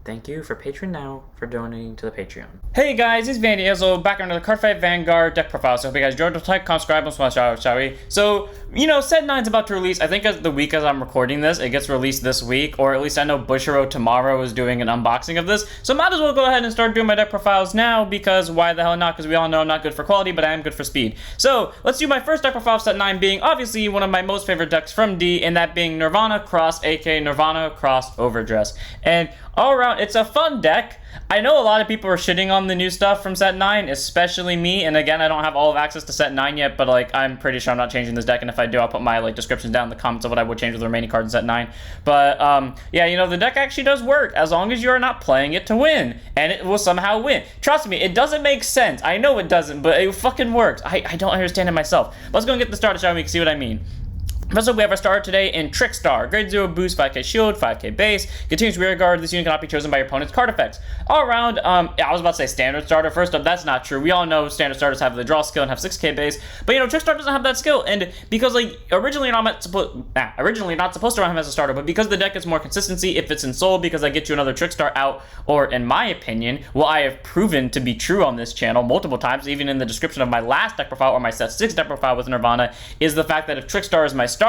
Thank you for Patreon now for donating to the Patreon. Hey guys, it's Vandy Ezzo back under the Card Fight Vanguard deck profile. So hope you guys enjoyed the type, subscribe, and smash out, shall we? So, set 9's about to release. I think as the week as I'm recording this, it gets released this week, or at least I know Bushiroad tomorrow is doing an unboxing of this. So might as well go ahead and start doing my deck profiles now, because why the hell not? Because we all know I'm not good for quality, but I am good for speed. So let's do my first deck profile of set 9 being obviously one of my most favorite decks from D, and that being Nirvana cross, aka Nirvana cross Overdress. And all around, it's a fun deck. I know a lot of people are shitting on the new stuff from set 9, especially me, and again, I don't have all of access to set 9 yet, but I'm pretty sure I'm not changing this deck, and if I do, I'll put my descriptions down in the comments of what I would change with the remaining cards in set 9. But yeah, the deck actually does work as long as you are not playing it to win, and it will somehow win. Trust me, it doesn't make sense. I know it doesn't, but it fucking works. I don't understand it myself. Let's go and get the started, shall we? See what I mean. First up, we have our starter today in Trickstar. Grade 0 boost, 5k shield, 5k base. Continuous rear guard. This unit cannot be chosen by your opponent's card effects. All around, I was about to say standard starter. First up, that's not true. We all know standard starters have the draw skill and have 6k base. But, Trickstar doesn't have that skill. And because, originally not supposed to run him as a starter, but because the deck gets more consistency if it's in Soul, because I get you another Trickstar out, or in my opinion, what I have proven to be true on this channel multiple times, even in the description of my last deck profile or my set 6 deck profile with Nirvana, is the fact that if Trickstar is my starter,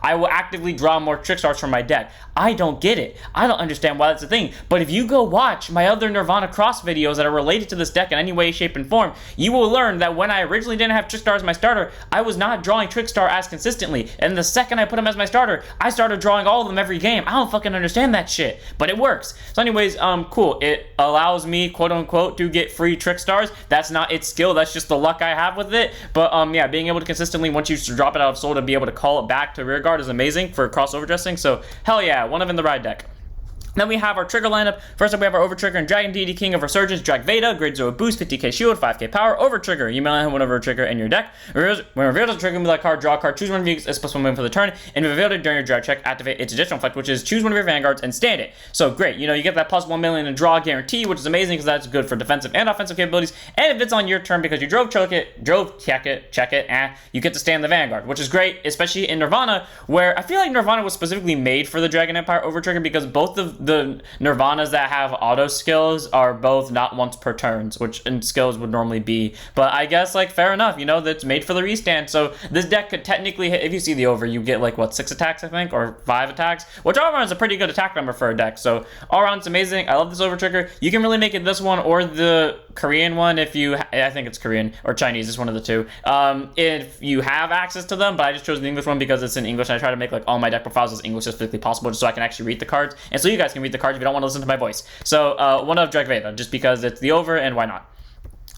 I will actively draw more Trickstars from my deck. I don't get it. I don't understand why that's a thing. But if you go watch my other Nirvana Cross videos that are related to this deck in any way, shape, and form, you will learn that when I originally didn't have Trickstar as my starter, I was not drawing Trickstar as consistently. And the second I put him as my starter, I started drawing all of them every game. I don't fucking understand that shit. But it works. So anyways, cool. It allows me, quote unquote, to get free Trickstars. That's not its skill. That's just the luck I have with it. But yeah, being able to consistently, once you drop it out of Soul, to be able to call it back to rear guard is amazing for crossover dressing. So hell yeah, one of in the ride deck. Then we have our trigger lineup. First up, we have our Overtrigger and Dragon Deity King of Resurgence, Dragveda, grade 0 boost, 50k shield, 5k power, Overtrigger. You may only have one Overtrigger in your deck. When revealed as a trigger, move that card, draw a card, choose one of these as plus 1 move for the turn, and revealed it during your draw check, activate its additional effect, which is choose one of your vanguards and stand it. So great, you get that plus 1 million in draw guarantee, which is amazing because that's good for defensive and offensive capabilities. And if it's on your turn because you check it, you get to stand the vanguard, which is great, especially in Nirvana, where I feel like Nirvana was specifically made for the Dragon Empire Overtrigger because both of the Nirvanas that have auto skills are both not once per turns, which in skills would normally be. But I guess, fair enough, that's made for the restand. So this deck could technically hit, if you see the over, you get, 6 attacks, I think, or 5 attacks, which all around is a pretty good attack number for a deck. So all around, it's amazing. I love this Overtrigger. You can really make it this one or the Korean one if you, I think it's Korean or Chinese, it's one of the two, if you have access to them, but I just chose the English one because it's in English, and I try to make, all my deck profiles as English as physically possible, just so I can actually read the cards, and so you guys can read the cards if you don't want to listen to my voice. So one of Dragveda, just because it's the over, and why not?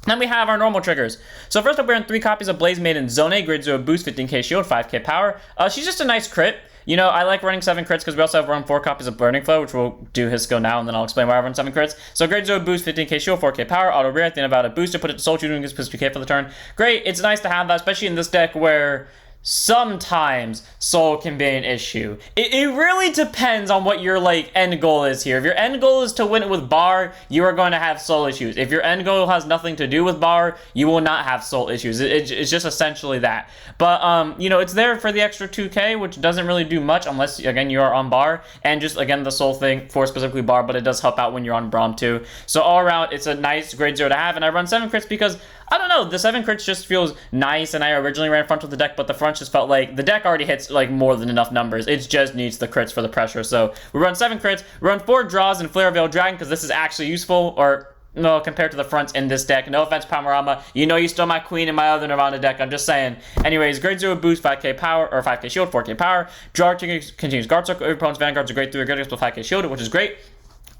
Then we have our normal triggers. So first up, we're in 3 copies of Maiden Zone, grade 0 boost, 15k shield, 5k power. She's just a nice crit. I like running 7 crits because we also have run 4 copies of Burning Flow, which we'll do his skill now, and then I'll explain why I run 7 crits. So grade 0 boost, 15k shield, 4k power, auto rear, at the end of a booster, put it to soul, choosing this plus 2k for the turn. Great, it's nice to have that, especially in this deck where sometimes soul can be an issue. It really depends on what your end goal is here. If your end goal is to win it with Baur, you are going to have soul issues. If your end goal has nothing to do with Baur, you will not have soul issues. It's just essentially that. But it's there for the extra 2k, which doesn't really do much unless, again, you are on Baur, and just, again, the soul thing for specifically Baur, but it does help out when you're on Braum too. So all around, it's a nice grade 0 to have, and I run 7 crits because I don't know, the 7 crits just feels nice, and I originally ran front with the deck, but the front just felt like the deck already hits more than enough numbers. It just needs the crits for the pressure. So we run 7 crits, we run 4 draws and Flare Veil Dragon because this is actually useful, or no, compared to the fronts in this deck. No offense, Panorama. You stole my queen in my other Nirvana deck. I'm just saying. Anyways, grade 0 boost, 5k power, or 5k shield, 4k power. Draw continues guard circle. Every opponent's vanguards are grade 3 or greater with 5k shield, which is great.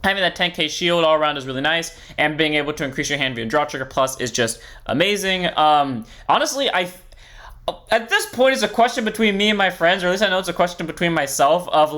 Having that 10k shield all around is really nice, and being able to increase your hand via draw trigger plus is just amazing. Honestly, at this point, it's a question between me and my friends, or at least I know it's a question between myself of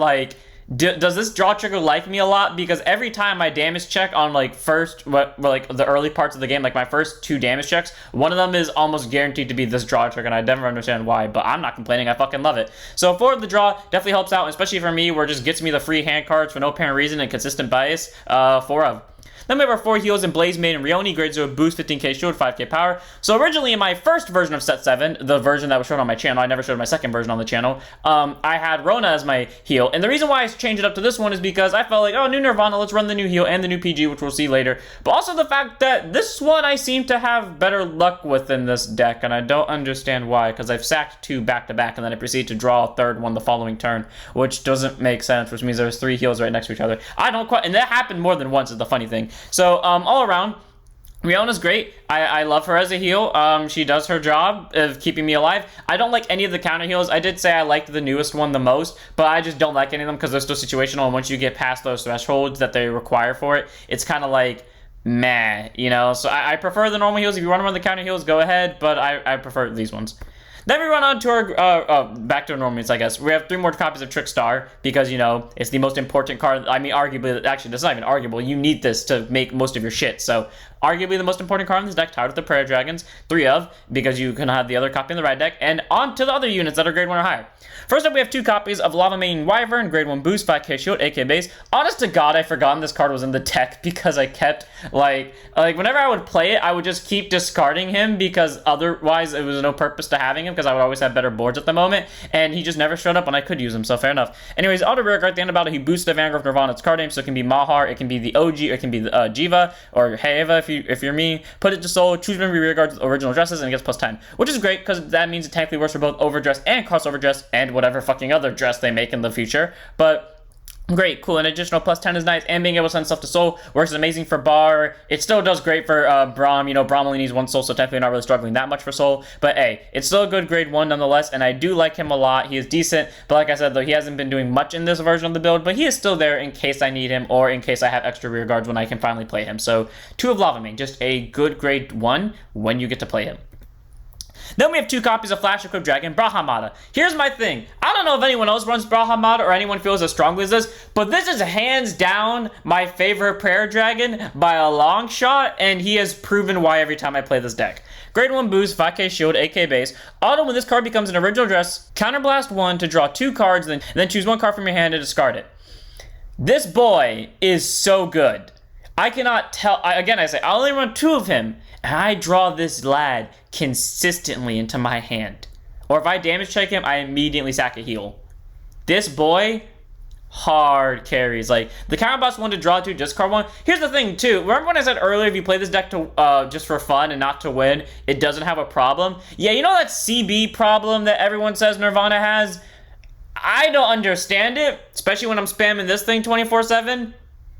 does this draw trigger like me a lot? Because every time I damage check on the early parts of the game, my first 2 damage checks, one of them is almost guaranteed to be this draw trigger, and I never understand why, but I'm not complaining. I fucking love it. So for the draw, definitely helps out, especially for me, where it just gets me the free hand cards for no apparent reason and consistent bias. 4 of. Then we have our 4 heals in Blaze Maiden and Reony, grade 0 boost, 15k shield, 5k power. So originally in my first version of set 7, the version that was shown on my channel, I never showed my second version on the channel, I had Rona as my heal. And the reason why I changed it up to this one is because I felt like, oh, new Nirvana, let's run the new heal and the new PG, which we'll see later. But also the fact that this one I seem to have better luck with in this deck, and I don't understand why, because I've sacked 2 back-to-back, and then I proceed to draw a third one the following turn, which doesn't make sense, which means there's 3 heals right next to each other. I don't quite, and that happened more than once is the funny thing. So, all around, Riona's great. I love her as a heal. She does her job of keeping me alive. I don't like any of the counter heals. I did say I liked the newest one the most, but I just don't like any of them because they're still situational, and once you get past those thresholds that they require for it, it's kind of like, meh, you know? So I prefer the normal heals. If you want to run the counter heals, go ahead, but I prefer these ones. Then we run on to our, back to our normies, I guess. We have 3 more copies of Trickstar, because, you know, it's the most important card. I mean, arguably, actually, that's not even arguable. You need this to make most of your shit. So, arguably the most important card in this deck, tied with the Prayer Dragons, 3 of, because you can have the other copy in the red deck, and on to the other units that are grade 1 or higher. First up, we have 2 copies of Lavamane Wyvern, grade 1 boost, 5k shield, 8k base. Honest to God, I forgotten this card was in the deck because I kept, like whenever I would play it, I would just keep discarding him because otherwise it was no purpose to having him because I would always have better boards at the moment, and he just never showed up when I could use him, so fair enough. Anyways, auto rear guard at the end of battle, he boosts the Vanguard of Nirvana's card name, so it can be Mahar, it can be the OG, or it can be the Jiva, or Heva if you're me. Put it to soul, choose memory rear guard with original dresses, and it gets plus 10, which is great because that means it technically works for both overdress and crossover dress and whatever fucking other dress they make in the future. But great, cool, an additional plus 10 is nice, and being able to send stuff to soul works amazing for Baur. It still does great for Braum. You know, Braum only needs 1 soul, so technically not really struggling that much for soul, but hey, it's still a good grade 1 nonetheless, and I do like him a lot. He is decent, but like I said, though, he hasn't been doing much in this version of the build, but he is still there in case I need him, or in case I have extra rear guards when I can finally play him. So 2 of Lavamane, just a good grade 1 when you get to play him. Then we have 2 copies of Flash Equipped Dragon, Bramahda. Here's my thing. I don't know if anyone else runs Bramahda or anyone feels as strongly as this, but this is hands down my favorite prayer dragon by a long shot, and he has proven why every time I play this deck. Grade 1 boost, 5k shield, 8k base. Auto, when this card becomes an original dress, counterblast 1 to draw 2 cards, then choose 1 card from your hand to discard it. This boy is so good. I cannot tell. Again, I say, I only run 2 of him, and I draw this lad consistently into my hand. Or if I damage check him, I immediately sack a heal. This boy, hard carries. Like, the counterblast 1 to draw 2, discard 1. Here's the thing, too. Remember when I said earlier, if you play this deck to just for fun and not to win, it doesn't have a problem? Yeah, you know that CB problem that everyone says Nirvana has? I don't understand it, especially when I'm spamming this thing 24/7.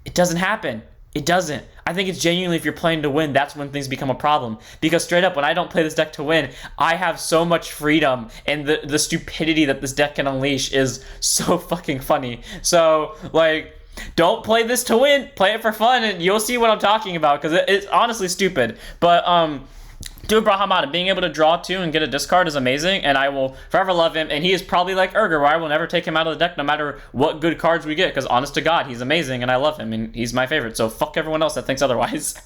It doesn't happen. It doesn't. I think it's genuinely if you're playing to win, that's when things become a problem. Because straight up, when I don't play this deck to win, I have so much freedom, and the stupidity that this deck can unleash is so fucking funny. So, like, don't play this to win. Play it for fun, and you'll see what I'm talking about, because it's honestly stupid. But, do Bramahda, being able to draw 2 and get a discard is amazing, and I will forever love him, and he is probably like Urger, where I will never take him out of the deck no matter what good cards we get, because honest to God, he's amazing, and I love him, and he's my favorite, so fuck everyone else that thinks otherwise.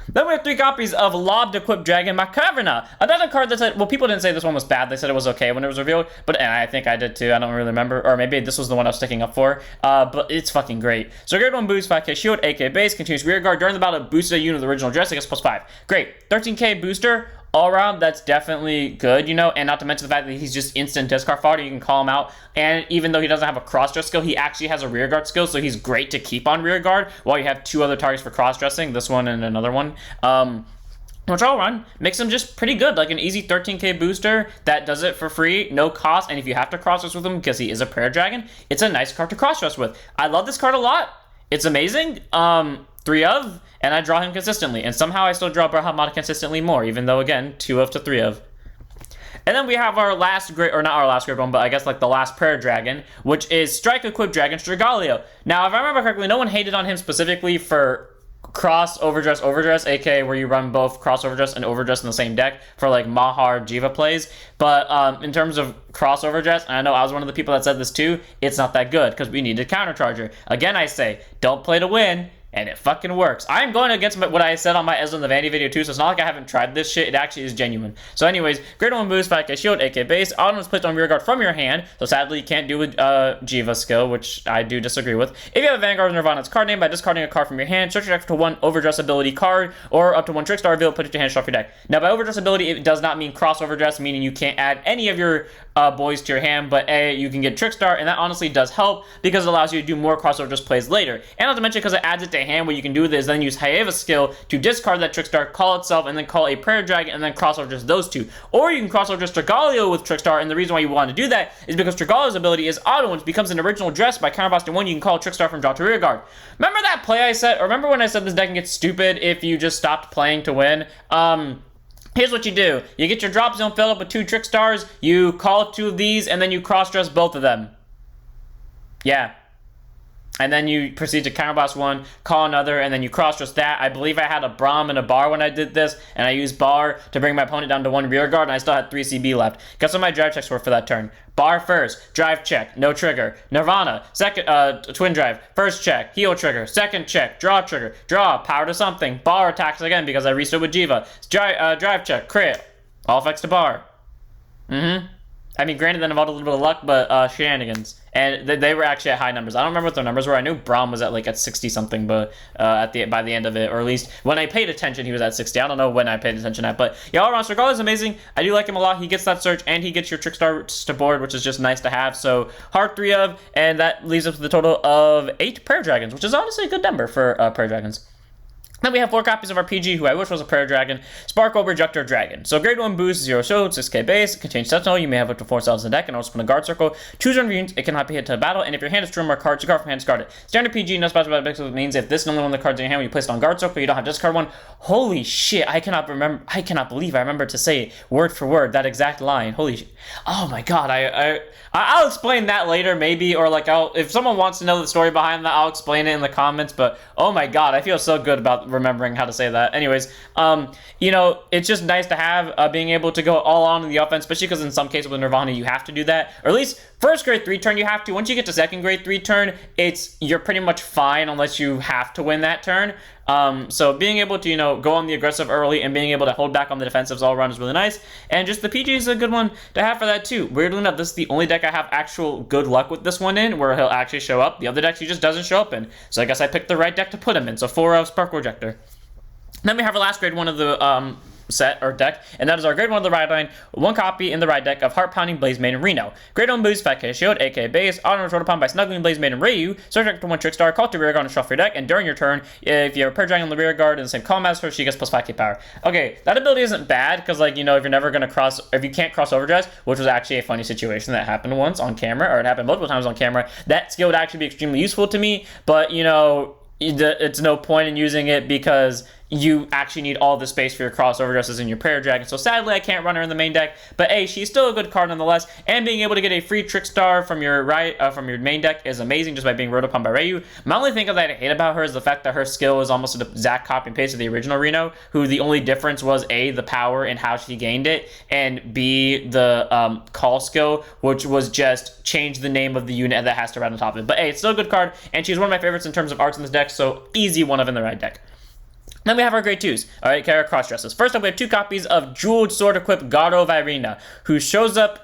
Then we have 3 copies of Lobbed Equipped Dragon Macaverna. Another card that said, well, people didn't say this one was bad. They said it was okay when it was revealed, but and I think I did too. I don't really remember, or maybe this was the one I was sticking up for, but it's fucking great. So grade 1 boost, 5k shield, 8k base, continues rear guard. During the battle, boosted a unit with the original dress, I guess plus 5. Great. 13k booster. All around, that's definitely good, you know, and not to mention the fact that he's just instant discard fodder. You can call him out, and even though he doesn't have a cross-dress skill, he actually has a rear guard skill, so he's great to keep on rear guard while you have 2 other targets for cross-dressing, this one and another one. Which all run makes him just pretty good, like an easy 13k booster that does it for free, no cost, and if you have to cross-dress with him because he is a prayer dragon, it's a nice card to cross-dress with. I love this card a lot. It's amazing. 3 of, and I draw him consistently, and somehow I still draw Bramahda consistently more, even though, again, 2 of to 3 of. And then we have our last grade, or not our last grade one, but I guess like the last prayer dragon, which is Strike Equipped Dragon Stragallio. Now, if I remember correctly, no one hated on him specifically for cross overdress, aka where you run both cross overdress and overdress in the same deck for like Mahar Jiva plays. But in terms of cross overdress, and I know I was one of the people that said this too, it's not that good because we need a counter charger. Again, I say, don't play to win. and it fucking works. I'm going against what I said on my Ezra and the Vanity video too, so it's not like I haven't tried this shit. It actually is genuine. So anyways, Grade 1 boost, 5k shield, 8k base. Autumn is placed on rear guard from your hand, so sadly you can't do a Jiva skill, which I do disagree with. If you have a Vanguard or Nirvana's card name, by discarding a card from your hand, search your deck to 1 overdress ability card, or up to 1 Trickstar reveal, put it to your hand, off your deck. Now by overdress ability, it does not mean cross overdress, meaning you can't add any of your boys to your hand, but you can get Trickstar, and that honestly does help because it allows you to do more cross overdress plays later. And not to mention, because it adds it to hand, what you can do is then use Haeva's skill to discard that Trickstar, call itself, and then call a Prayer Dragon, and then cross over just those two. Or you can cross over just Stragallio with Trickstar, and the reason why you want to do that is because Stragallio's ability is auto, and becomes an original dress by counterblasting 1, you can call Trickstar from draw to rear guard. Remember that play I said, or remember when I said this deck can get stupid if you just stopped playing to win? Here's what you do. You get your drop zone filled up with 2 Trickstars, you call 2 of these, and then you cross-dress both of them. Yeah. And then you proceed to counterblast 1, call another, and then you cross-dress that. I believe I had a Brahm and a Baur when I did this, and I used Baur to bring my opponent down to 1 rear guard, and I still had 3 CB left. Guess what my drive checks were for that turn? Baur first, drive check, no trigger. Nirvana, second, twin drive, first check, heal trigger, second check, draw trigger, draw, power to something. Baur attacks again because I restored with Jiva. Drive check, crit, all effects to Baur. I mean, granted, then involved a little bit of luck, but shenanigans. And they were actually at high numbers. I don't remember what their numbers were. I knew Brahm was at 60-something, but by the end of it, or at least when I paid attention, he was at 60. I don't know when I paid attention at, but yeah, all around, Stragallio is amazing. I do like him a lot. He gets that search, and he gets your Trickstar to board, which is just nice to have. So, hard 3 of, and that leaves us with a total of 8 Prayer Dragons, which is honestly a good number for Prayer Dragons. Then we have 4 copies of our PG, who I wish was a Prayer Dragon, Sparkle, Rejector, Dragon. So grade 1 boost, 0 shield, 6k base, contains Sentinel, you may have up to 4 cells in the deck, and also put a guard circle. Choose your units, it cannot be hit to battle, and if your hand is true more cards, you card from hand, discard it. Standard PG, no special effects, means if this is only one of the cards in your hand when you place it on guard circle, you don't have to discard one. Holy shit, I cannot believe I remember to say it word for word, that exact line. Holy shit. Oh my god, I'll explain that later, maybe, or if someone wants to know the story behind that, I'll explain it in the comments, but oh my god, I feel so good about remembering how to say that. Anyways, it's just nice to have being able to go all on in the offense, especially because in some cases with Nirvana you have to do that, or at least first grade 3 turn you have to. Once you get to second grade 3 turn, you're pretty much fine unless you have to win that turn. So being able to, go on the aggressive early and being able to hold back on the defensives all around is really nice. And just the PG is a good one to have for that too. Weirdly enough, this is the only deck I have actual good luck with this one in, where he'll actually show up. The other decks he just doesn't show up in. So I guess I picked the right deck to put him in. So 4 of Sparkle Rejector. Then we have our last grade 1 of the set or deck, and that is our grade 1 of the ride line, 1 copy in the ride deck of Heart Pounding Blaze Maiden Reno. Grade 1 boost, 5k shield, 8k base, auto rolled upon by Snuggling Blaze Maiden Reiyu, search deck to 1 Trickstar, call to rear guard and shuffle your deck, and during your turn, if you have a Prayer Dragon on the rear guard in the same column as her, she gets plus 5k power. Okay, that ability isn't bad, because if you're never going to if you can't cross overdress, which was actually a funny situation that happened once on camera, or it happened multiple times on camera, that skill would actually be extremely useful to me, but it's no point in using it because you actually need all the space for your crossover dresses in your Prayer Dragon. So sadly, I can't run her in the main deck. But hey, she's still a good card nonetheless. And being able to get a free Trickstar from your from your main deck is amazing just by being rode upon by Reiyu. My only thing that I hate about her is the fact that her skill is almost an exact copy and paste of the original Reno, who the only difference was A, the power and how she gained it, and B, the call skill, which was just change the name of the unit that has to run on top of it. But hey, it's still a good card, and she's one of my favorites in terms of arts in this deck, so easy 1 of in the right deck. Then we have our grade 2s, alright, Kara cross-dresses. First up, we have 2 copies of Jeweled Sword Equipped Garou Vairina, who shows up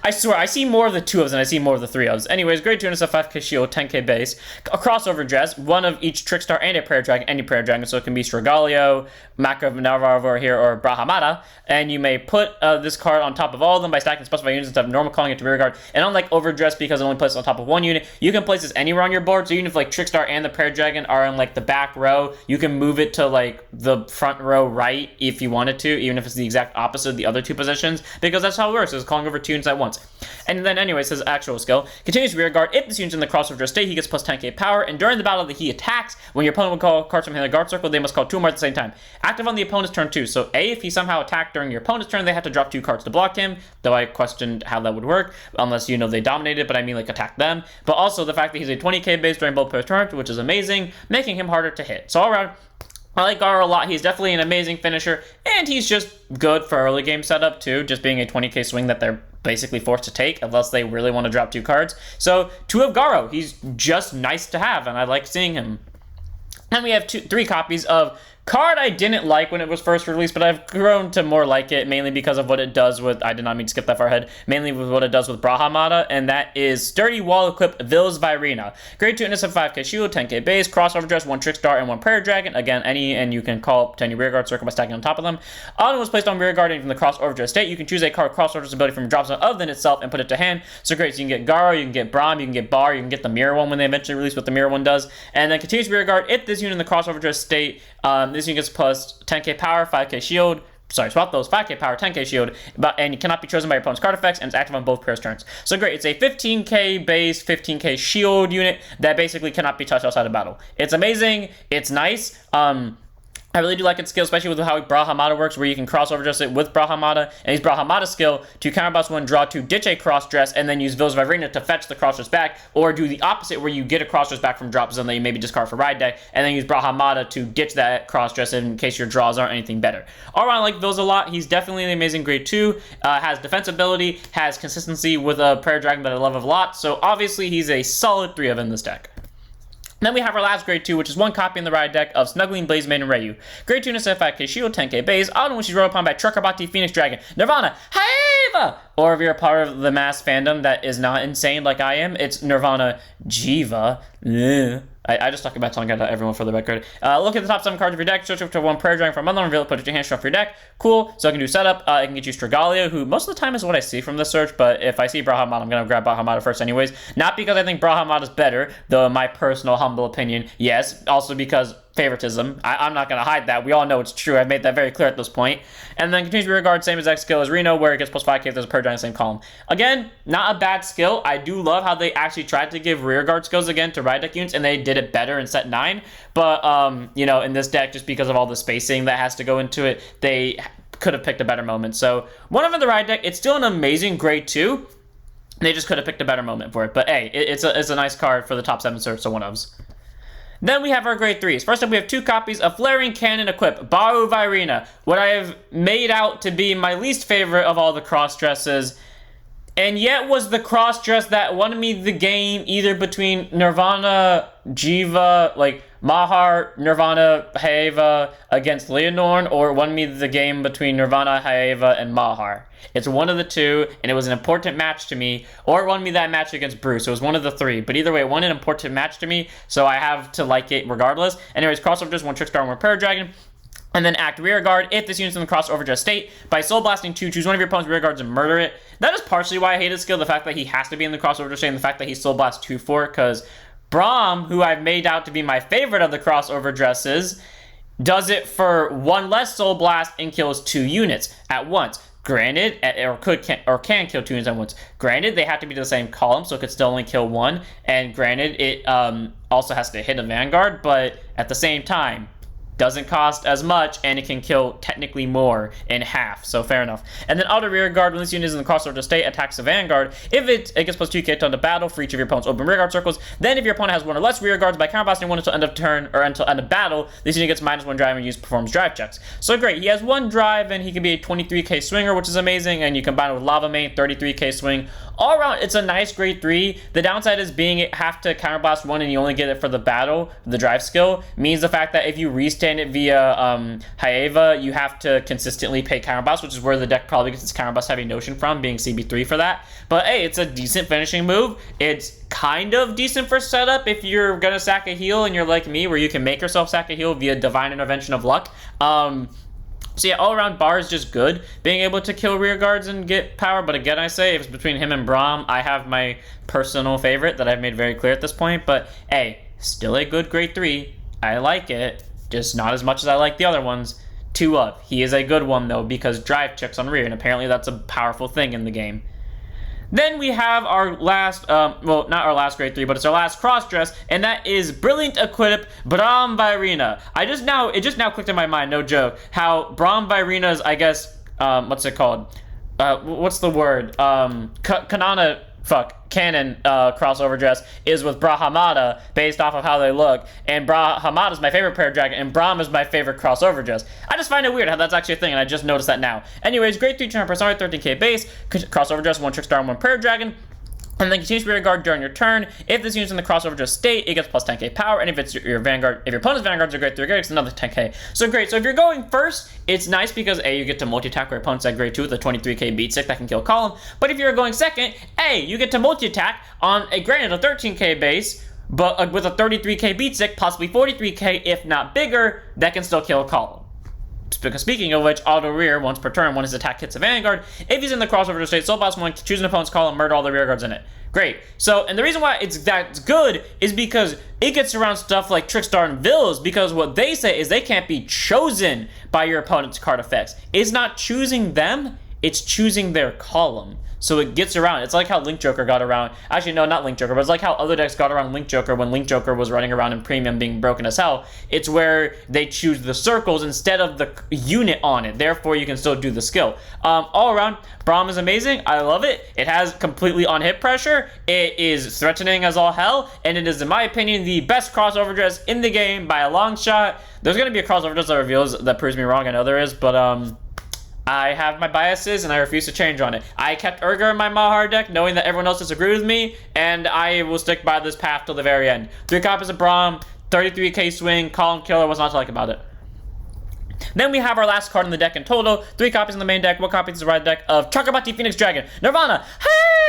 I swear, I see more of the 2 ofs than I see more of the 3 ofs. Anyways, grade 2 and it's a 5k shield, 10k base, a crossover dress, 1 of each Trickstar and a Prayer Dragon, any Prayer Dragon, so it can be Stragallio, Navarro here, or Bramahda, and you may put this card on top of all of them by stacking specified units instead of normal calling it to rear guard. And unlike overdress, because it only places on top of 1 unit, you can place this anywhere on your board, so even if Trickstar and the Prayer Dragon are in the back row, you can move it to the front row right if you wanted to, even if it's the exact opposite of the other 2 positions, because that's how it works. It's calling over 2 units at once. And then anyways, his actual skill continues rear guard. If this unit's in the crossover dress state, he gets plus 10k power, and during the battle that he attacks, when your opponent will call cards from the guard circle, they must call 2 more at the same time. Active on the opponent's turn too. So A, if he somehow attacked during your opponent's turn, they have to drop 2 cards to block him, though I questioned how that would work, unless they dominated, but I mean attack them. But also the fact that he's a 20k base during both pairs turns, which is amazing, making him harder to hit. So all around, I like Garou a lot. He's definitely an amazing finisher, and he's just good for early game setup too, just being a 20k swing that they're basically forced to take unless they really want to drop 2 cards. So 2 of Garou, he's just nice to have, and I like seeing him. And we have three copies of card I didn't like when it was first released, but I've grown to more like it, mainly because of what it does with, I did not mean to skip that far ahead, mainly with what it does with Bramahda, and that is Sturdy Wall Equip Vil's Vairina. Grade 2 innocent 5k shield, 10k base, crossover dress, 1 Trickstar, and 1 Prayer Dragon. Again, and you can call up to any rearguard circle by stacking on top of them. Autumn was placed on rearguard, and from the crossover dress state, you can choose a card crossover dress ability from your drop zone other than itself and put it to hand. So great, so you can get Garou, you can get Braum, you can get Baur, you can get the mirror one when they eventually release what the mirror one does. And then continues rearguard, if this unit in the crossover dress state, this unit gets plus 10k power, 5k shield. Sorry, swap those, 5k power, 10k shield, and you cannot be chosen by your opponent's card effects, and it's active on both players' turns. So great, it's a 15k base, 15k shield unit that basically cannot be touched outside of battle. It's amazing, it's nice. I really do like its skill, especially with how Bramahda works, where you can crossover dress it with Bramahda, and use Bramahda's skill to counterboss 1, draw 2, ditch a cross dress, and then use Vil's Vairina to fetch the cross dress back, or do the opposite, where you get a cross dress back from drop zone that you maybe discard for ride deck, and then use Bramahda to ditch that cross dress in case your draws aren't anything better. All around, I like Vil's a lot. He's definitely an amazing grade 2, has defensibility, has consistency with a Prayer Dragon that I love a lot, so obviously he's a solid 3 of in this deck. Then we have our last grade 2, which is 1 copy in the ride deck of Snuggling, Blaze Maiden, and Reiyu. Grade 2 innocent 5k shield, 10k base, autumn when she's rolled upon by Chakrabarthi, Phoenix Dragon, Nirvana, Haiva! Or if you're a part of the mass fandom that is not insane like I am, it's Nirvana Jiva. I just talk about telling everyone for the record. Look at the top 7 cards of your deck, search up to 1 Prayer Dragon from another, reveal it, put it to your hand, shuffle your deck. Cool. So I can do setup. I can get you Stragallio, who most of the time is what I see from the search, but if I see Bramahda, I'm going to grab Bramahda first anyways. Not because I think Bramahda is better, though in my personal humble opinion, yes. Also because favoritism. I'm not going to hide that. We all know it's true. I've made that very clear at this point. And then continues rearguard, same exact skill as Reony, where it gets plus 5k if there's a Prayer Dragon in the same column. Again, not a bad skill. I do love how they actually tried to give rearguard skills again to ride deck units, and they did it better in set 9. But, you know, in this deck, just because of all the spacing that has to go into it, they could have picked a better moment. So, one of the ride deck, it's still an amazing grade 2. They just could have picked a better moment for it. But, hey, it's a nice card for the top 7 search, so 1-ofs. Then we have our grade 3s. First up, we have 2 copies of Flaring Cannon Equip, Baur Vairina, what I have made out to be my least favorite of all the cross dresses, and yet was the cross dress that won me the game either between Nirvana, Jiva, like Mahar, Nirvana, Haeva against Leonorn, or won me the game between Nirvana, Haeva, and Mahar. It's one of the two, and it was an important match to me, or it won me that match against Bruce. It was one of the 3, but either way, it won an important match to me, so I have to like it regardless. Anyways, crossover just 1 Trickstar and 1 Prayer Dragon. And then act rearguard if this unit's in the crossover dress state. By soul blasting 2, choose one of your opponent's rearguards and murder it. That is partially why I hate his skill, the fact that he has to be in the crossover dress state, and the fact that he soul blasts 2 for it, because Braum, who I've made out to be my favorite of the crossover dresses, does it for 1 less soul blast and kills 2 units at once. Granted, or can kill 2 units at once. Granted, they have to be the same column, so it could still only kill 1. And granted, it also has to hit a Vanguard, but at the same time, doesn't cost as much, and it can kill technically more in half, so fair enough. And then auto rearguard, when this unit is in the crossover state, attacks the Vanguard. If it gets plus 2k to end of battle for each of your opponent's open rearguard circles. Then if your opponent has 1 or less rearguards, by counterblasting 1 until end of turn, or until end of battle, this unit gets -1 drive and performs drive checks. So great, he has 1 drive, and he can be a 23k swinger, which is amazing, and you combine it with Lavamane, 33k swing. All around, it's a nice grade 3. The downside is being it have to counterblast 1 and you only get it for the battle, the drive skill, means the fact that if you restand it via Haeva, you have to consistently pay counterblast, which is where the deck probably gets its counterblast heavy notion from, being CB3 for that. But hey, it's a decent finishing move. It's kind of decent for setup if you're gonna sack a heal and you're like me, where you can make yourself sack a heal via divine intervention of luck. So yeah, all around Baur is just good, being able to kill rear guards and get power. But again, I say, if it's between him and Braum, I have my personal favorite that I've made very clear at this point. But hey, still a good grade 3. I like it, just not as much as I like the other ones. 2 up. He is a good one though, because drive checks on rear, and apparently that's a powerful thing in the game. Then we have our last, well, not our last grade 3, but it's our last cross-dress, and that is Brilliant Equip Braum Vairina. It just now clicked in my mind, no joke, how Braum Vairina's, I guess, what's it called? What's the word? Canon crossover dress is with Bramahda, based off of how they look, and Bramahda is my favorite Prayer Dragon, and Braum is my favorite crossover dress. I just find it weird how that's actually a thing, and I just noticed that now. Anyways, grade 3 turn persona, 13k base, crossover dress, 1 Trickstar and 1 Prayer Dragon. And then continues rear guard during your turn. If this unit's in the crossover just state, it gets plus 10k power. And if it's your Vanguard, if your opponent's Vanguards are grade 3 or greater, it's another 10k. So great. So if you're going first, it's nice because A, you get to multi-attack your opponent's at grade 2 with a 23k beat stick that can kill column. But if you're going second, A, you get to multi-attack on a granted a 13k base, but with a 33k beat stick, possibly 43k if not bigger, that can still kill a column. Because speaking of which, auto rear once per turn when his attack hits a Vanguard. If he's in the crossover state, Soul Blast 1, choose an opponent's column, murder all the rear guards in it. Great. So, and the reason why that's good is because it gets around stuff like Trickstar and Vills, because what they say is they can't be chosen by your opponent's card effects. It's not choosing them, it's choosing their column. So it gets around. It's like how Link Joker got around. Actually, no, not Link Joker, but it's like how other decks got around Link Joker when Link Joker was running around in Premium being broken as hell. It's where they choose the circles instead of the unit on it. Therefore, you can still do the skill. All around, Braum is amazing. I love it. It has completely on hit pressure. It is threatening as all hell. And it is, in my opinion, the best crossover dress in the game by a long shot. There's going to be a crossover dress that reveals that proves me wrong. I know there is, but I have my biases, and I refuse to change on it. I kept Urger in my Mahar deck, knowing that everyone else disagreed with me, and I will stick by this path till the very end. 3 copies of Braum, 33k swing, column killer, what's not to like about it? Then we have our last card in the deck in total. 3 copies in the main deck, 1 copy in the right deck of Chakrabarthi Phoenix Dragon, Nirvana,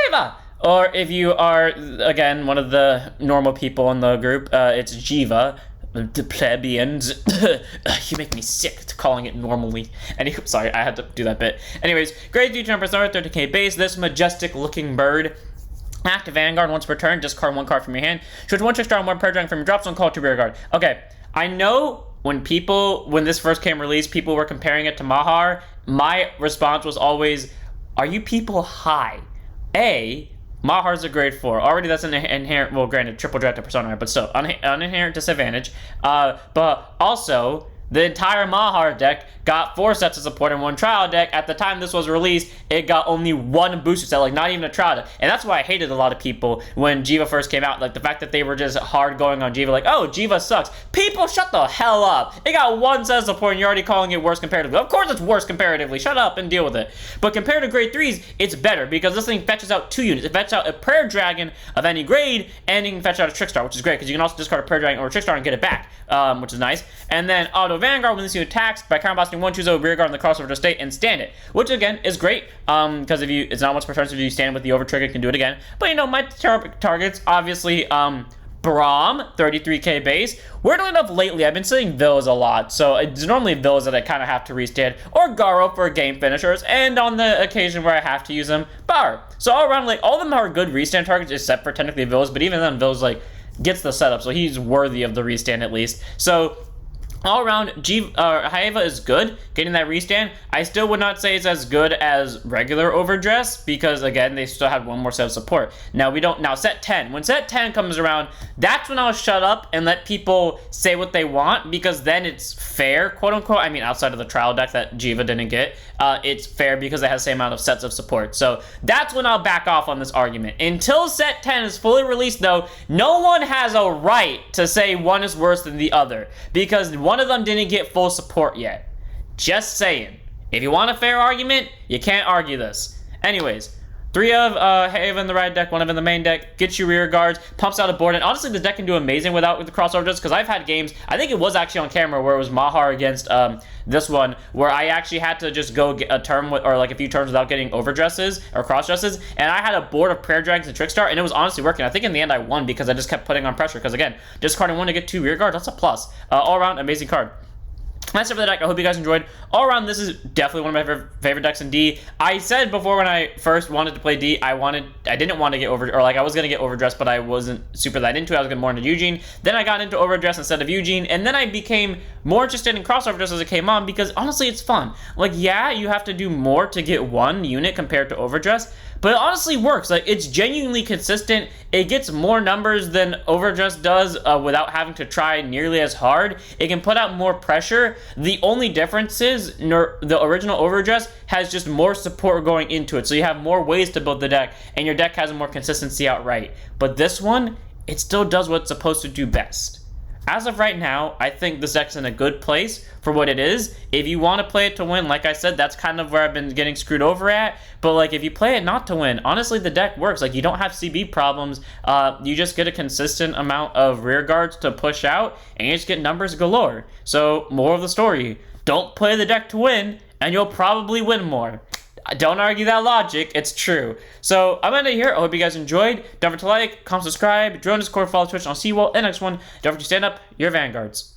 Heva! Or if you are, again, one of the normal people in the group, it's Jiva. The plebeians. You make me sick to calling it normally. Sorry, I had to do that bit. Anyways, grade 3 jumper, 30k base. This majestic looking bird. Active Vanguard once per turn. Discard 1 card from your hand. Choose 1 Trickstar and 1 Prayer Dragon from your drop zone. Call it to rear guard. Okay, I know when this first came released, people were comparing it to Mahar. My response was always, are you people high? Mahar's a grade 4. Already that's an inherent, well, granted, triple draft to Persona, but still, an inherent disadvantage. But also, the entire Mahar deck got 4 sets of support in 1 trial deck. At the time this was released, it got only 1 booster set, like not even a trial deck. And that's why I hated a lot of people when Jiva first came out. Like the fact that they were just hard going on Jiva, like, oh, Jiva sucks. People, shut the hell up. It got 1 set of support and you're already calling it worse comparatively. Of course it's worse comparatively. Shut up and deal with it. But compared to grade 3s, it's better because this thing fetches out 2 units. It fetches out a Prayer Dragon of any grade, and you can fetch out a Trickstar, which is great because you can also discard a Prayer Dragon or a Trickstar and get it back, which is nice. And then Auto Vanguard, when this unit attacks by counterblasting 1, choose a rear guard in the crossover to state and stand it, which again is great because it's not once per turn, so if you stand with the over trigger, you can do it again. But you know, my targets obviously Braum, 33k base. Weirdly enough, lately I've been seeing Villas a lot, so it's normally Villas that I kind of have to restand, or Garou for game finishers, and on the occasion where I have to use them, Baur. So all around, like, all of them are good restand targets except for technically Villas, but even then Villas like gets the setup, so he's worthy of the restand at least. So all around, Haiva is good, getting that restand. I still would not say it's as good as regular Overdress, because again, they still had 1 more set of support. Now set 10. When set 10 comes around, that's when I'll shut up and let people say what they want, because then it's fair, quote unquote. I mean, outside of the trial deck that Jiva didn't get, it's fair because it has the same amount of sets of support. So that's when I'll back off on this argument. Until set 10 is fully released though, no one has a right to say one is worse than the other, because one of them didn't get full support yet. Just saying. If you want a fair argument, you can't argue this. Anyways, 3 of Haiva in the right deck, 1 of in the main deck, gets you rear guards, pumps out a board, and honestly the deck can do amazing without the crossover just because I've had games, I think it was actually on camera where it was Mahar against this one, where I actually had to just go get a turn with, or like a few turns without getting overdresses or crossdresses, and I had a board of Prayer Dragons and Trickstar, and it was honestly working. I think in the end I won because I just kept putting on pressure, because again, discarding 1 to get 2 rear guards, that's a plus. All around, amazing card. That's it for the deck. I hope you guys enjoyed. All around, this is definitely one of my favorite decks in D. I said before when I first wanted to play D, I didn't want to get I was going to get Overdress, but I wasn't super that into it. I was getting more into Eugene. Then I got into Overdress instead of Eugene, and then I became more interested in crossover dress as it came on, because honestly, it's fun. Like, yeah, you have to do more to get 1 unit compared to Overdress, but it honestly works. Like, it's genuinely consistent. It gets more numbers than Overdress does without having to try nearly as hard. It can put out more pressure. The only difference is the original Overdress has just more support going into it, so you have more ways to build the deck, and your deck has more consistency outright. But this one, it still does what it's supposed to do best. as of right now, I think this deck's in a good place for what it is. If you want to play it to win, like I said, that's kind of where I've been getting screwed over at. But like, if you play it not to win, honestly, the deck works. Like, you don't have CB problems. You just get a consistent amount of rear guards to push out, and you just get numbers galore. So, more of the story: don't play the deck to win, and you'll probably win more. Don't argue that logic, it's true. So, I'm gonna end it here. I hope you guys enjoyed. Don't forget to like, comment, subscribe, join Discord, follow Twitch, and I'll see you all in the next one. Don't forget to stand up your vanguards.